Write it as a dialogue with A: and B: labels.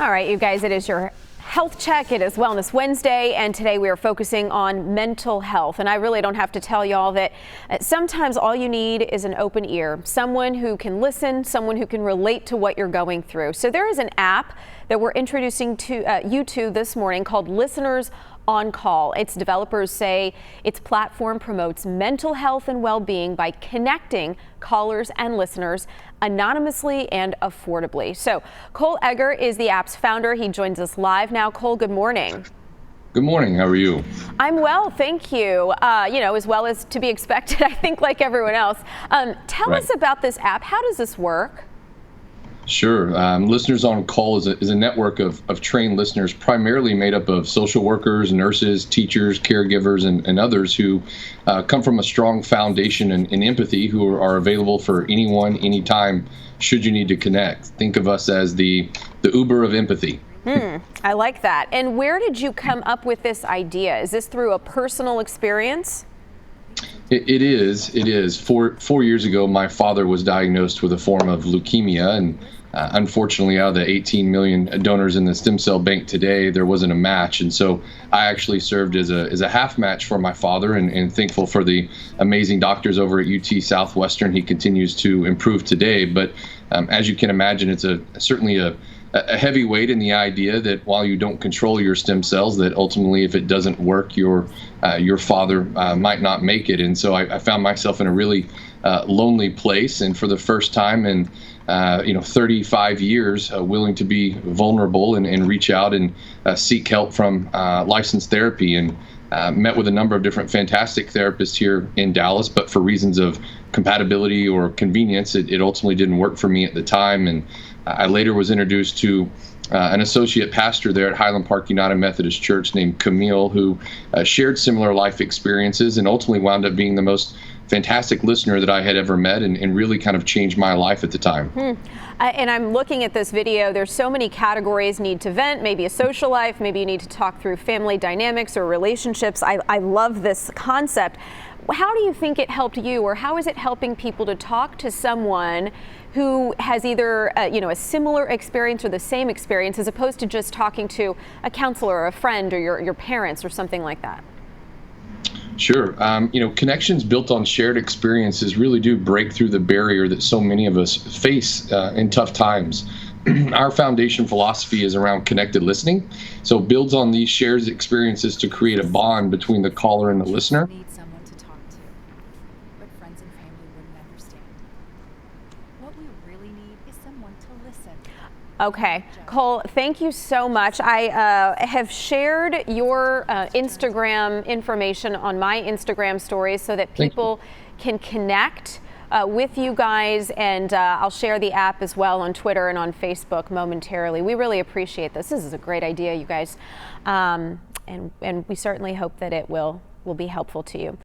A: All right, you guys, it is your health check. It is Wellness Wednesday, and today we are focusing on mental health. And I really don't have to tell y'all that sometimes all you need is an open ear, someone who can listen, someone who can relate to what you're going through. So there is an app that we're introducing to you to this morning called Listeners on Call. Its developers say its platform promotes mental health and well-being by connecting callers and listeners anonymously and affordably. So Cole Egger is the app's founder. He joins us live now. Cole, good morning.
B: Good morning. How are you?
A: I'm well, thank you. As well as to be expected, I think, like everyone else. Tell us about this app. How does this work?
B: Sure. Listeners on Call is a network of trained listeners, primarily made up of social workers, nurses, teachers, caregivers, and others who come from a strong foundation in empathy, who are available for anyone, anytime, should you need to connect. Think of us as the Uber of empathy.
A: I like that. And where did you come up with this idea? Is this through a personal experience?
B: It is. 4 years ago, my father was diagnosed with a form of leukemia, and unfortunately, out of the 18 million donors in the stem cell bank today, there wasn't a match. And so I actually served as a half match for my father, and thankful for the amazing doctors over at UT Southwestern. He continues to improve today. But as you can imagine, it's certainly a heavy weight in the idea that while you don't control your stem cells, that ultimately, if it doesn't work, your father might not make it. And so I found myself in a really lonely place, and for the first time in 35 years, willing to be vulnerable and reach out and seek help from licensed therapy, and met with a number of different fantastic therapists here in Dallas, but for reasons of compatibility or convenience, it ultimately didn't work for me at the time. And I later was introduced to an associate pastor there at Highland Park United Methodist Church named Camille, who shared similar life experiences and ultimately wound up being the most fantastic listener that I had ever met, and really kind of changed my life at the time.
A: And I'm looking at this video. There's so many categories: need to vent, maybe a social life, maybe you need to talk through family dynamics or relationships. I love this concept. How do you think it helped you, or how is it helping people to talk to someone who has either a similar experience or the same experience, as opposed to just talking to a counselor or a friend or your parents or something like that?
B: Sure. Connections built on shared experiences really do break through the barrier that so many of us face in tough times. Our foundation philosophy is around connected listening, so it builds on these shared experiences to create a bond between the caller and the listener.
C: Need someone to talk to, but friends and family wouldn't understand. What we really need is someone to listen.
A: Okay, Cole, thank you so much. I have shared your Instagram information on my Instagram stories so that people can connect with you guys, and I'll share the app as well on Twitter and on Facebook momentarily. We really appreciate this. This is a great idea, you guys, and we certainly hope that it will be helpful to you.